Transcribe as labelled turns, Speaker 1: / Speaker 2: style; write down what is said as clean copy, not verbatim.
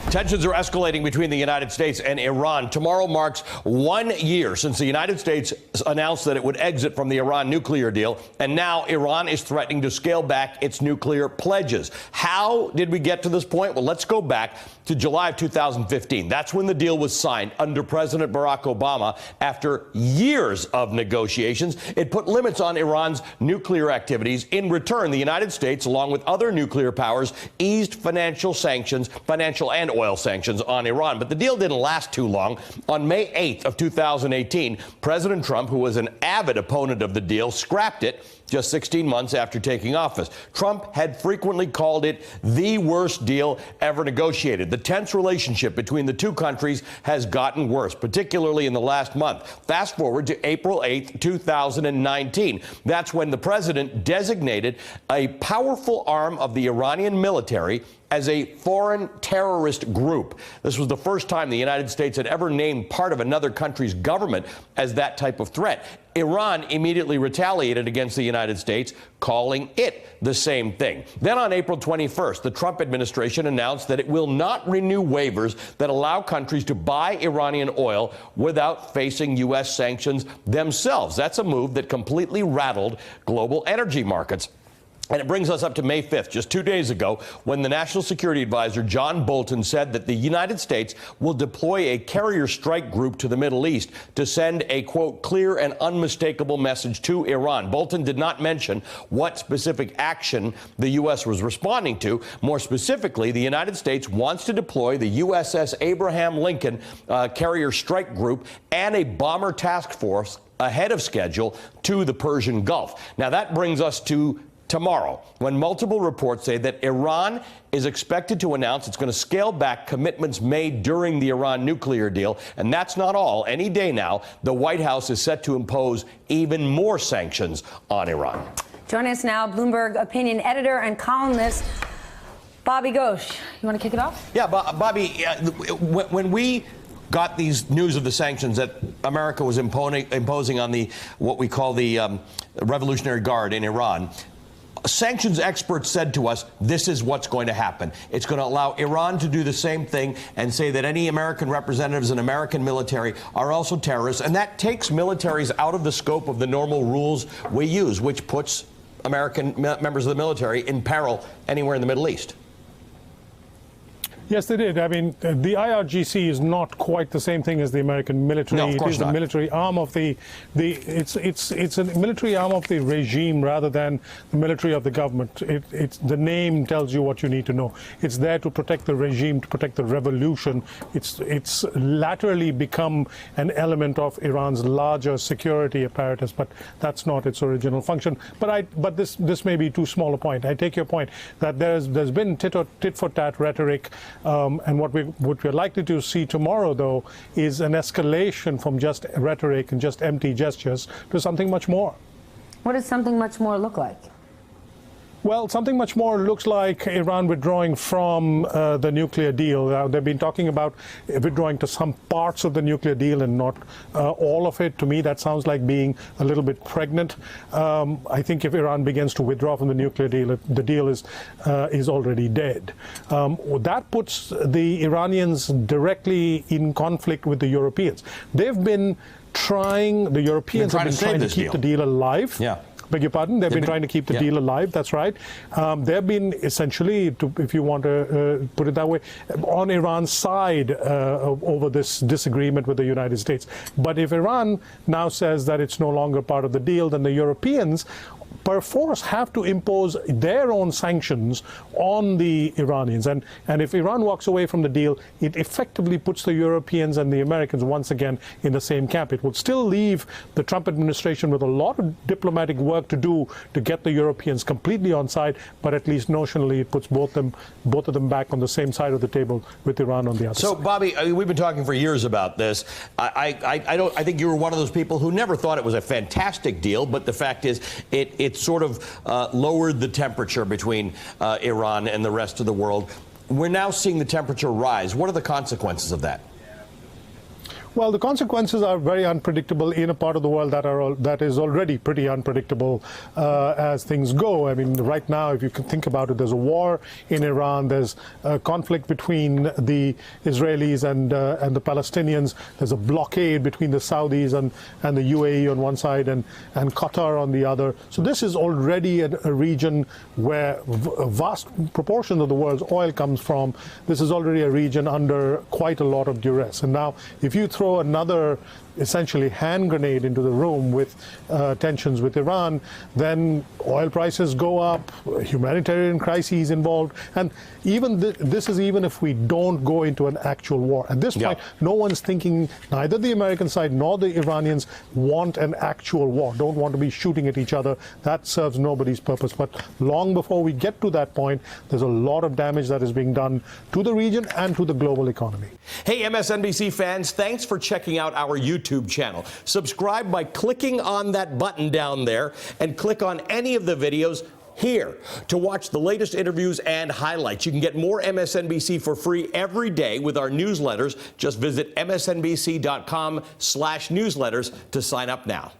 Speaker 1: Tensions are escalating between the United States and Iran. Tomorrow marks 1 year since the United States announced that it would exit from the Iran nuclear deal, and now Iran is threatening to scale back its nuclear pledges. How did we get to this point? Well, let's go back to July of 2015. That's when the deal was signed under President Barack Obama. After years of negotiations, it put limits on Iran's nuclear activities. In return, the United States, along with other nuclear powers, eased financial and oil sanctions on Iran. But the deal didn't last too long. On May 8th of 2018, President Trump, who was an avid opponent of the deal, scrapped it just 16 months after taking office. Trump had frequently called it the worst deal ever negotiated. The tense relationship between the two countries has gotten worse, particularly in the last month. Fast forward to April 8th, 2019. That's when the president designated a powerful arm of the Iranian military as a foreign terrorist group. This was the first time the United States had ever named part of another country's government as that type of threat. Iran immediately retaliated against the United States, calling it the same thing. Then on April 21st, the Trump administration announced that it will not renew waivers that allow countries to buy Iranian oil without facing U.S. sanctions themselves. That's a move that completely rattled global energy markets. And it brings us up to May 5th, just 2 days ago, when the National Security Advisor John Bolton said that the United States will deploy a carrier strike group to the Middle East to send a, quote, clear and unmistakable message to Iran. Bolton did not mention what specific action the U.S. was responding to. More specifically, the United States wants to deploy the USS Abraham Lincoln carrier strike group and a bomber task force ahead of schedule to the Persian Gulf. Now, that brings us to tomorrow, when multiple reports say that Iran is expected to announce it's going to scale back commitments made during the Iran nuclear deal. And that's not all. Any day now, the White House is set to impose even more sanctions on Iran.
Speaker 2: Joining us now, Bloomberg opinion editor and columnist Bobby Ghosh. You want to kick it off?
Speaker 1: Yeah, Bobby, when we got these news of the sanctions that America was imposing on the what we call the Revolutionary Guard in Iran, sanctions experts said to us, this is what's going to happen. It's going to allow Iran to do the same thing and say that any American representatives and American military are also terrorists. And that takes militaries out of the scope of the normal rules we use, which puts American members of the military in peril anywhere in the Middle East.
Speaker 3: Yes, they did. I mean, the IRGC is not quite the same thing as the American military.
Speaker 1: No, of course
Speaker 3: it is
Speaker 1: not.
Speaker 3: a military arm of it's a military arm of the regime rather than the military of the government. The name tells you what you need to know. It's there to protect the regime, to protect the revolution. It's laterally become an element of Iran's larger security apparatus, but that's not its original function. But this may be too small a point. I take your point that there's been tit for tat rhetoric. And what we're likely to see tomorrow, though, is an escalation from just rhetoric and just empty gestures to something much more.
Speaker 2: What does something much more look like?
Speaker 3: Well, something much more looks like Iran withdrawing from the nuclear deal. They've been talking about withdrawing to some parts of the nuclear deal and not all of it. To me, that sounds like being a little bit pregnant. I think if Iran begins to withdraw from the nuclear deal, the deal is already dead. That puts the Iranians directly in conflict with the Europeans. They've been trying, the Europeans have been trying to keep the deal alive.
Speaker 1: Yeah.
Speaker 3: Beg your pardon? They've been trying to keep the deal alive. That's right. They've been essentially, if you want to put it that way, on Iran's side over this disagreement with the United States. But if Iran now says that it's no longer part of the deal, then the Europeans perforce have to impose their own sanctions on the Iranians. And if Iran walks away from the deal, it effectively puts the Europeans and the Americans once again in the same camp. It would still leave the Trump administration with a lot of diplomatic work to do to get the Europeans completely on side, but at least notionally it puts both of them back on the same side of the table with Iran on the other side.
Speaker 1: So, Bobby, we've been talking for years about this. I think you were one of those people who never thought it was a fantastic deal, but the fact is it sort of lowered the temperature between Iran and the rest of the world. We're now seeing the temperature rise. What are the consequences of that?
Speaker 3: Well, the consequences are very unpredictable in a part of the world that is already pretty unpredictable as things go. I mean, right now, if you can think about it, there's a war in Iran. There's a conflict between the Israelis and the Palestinians. There's a blockade between the Saudis and the UAE on one side and Qatar on the other. So this is already a region where a vast proportion of the world's oil comes from. This is already a region under quite a lot of duress. And now, if you throw another essentially hand grenade into the room with tensions with Iran, then oil prices go up, humanitarian crises involved, and even this is even if we don't go into an actual war. At this point, no one's thinking, neither the American side nor the Iranians want an actual war, don't want to be shooting at each other. That serves nobody's purpose. But long before we get to that point, there's a lot of damage that is being done to the region and to the global economy.
Speaker 1: Hey, MSNBC fans, thanks for checking out our YouTube channel. Subscribe by clicking on that button down there and click on any of the videos here to watch the latest interviews and highlights. You can get more MSNBC for free every day with our newsletters. Just visit msnbc.com/newsletters to sign up now.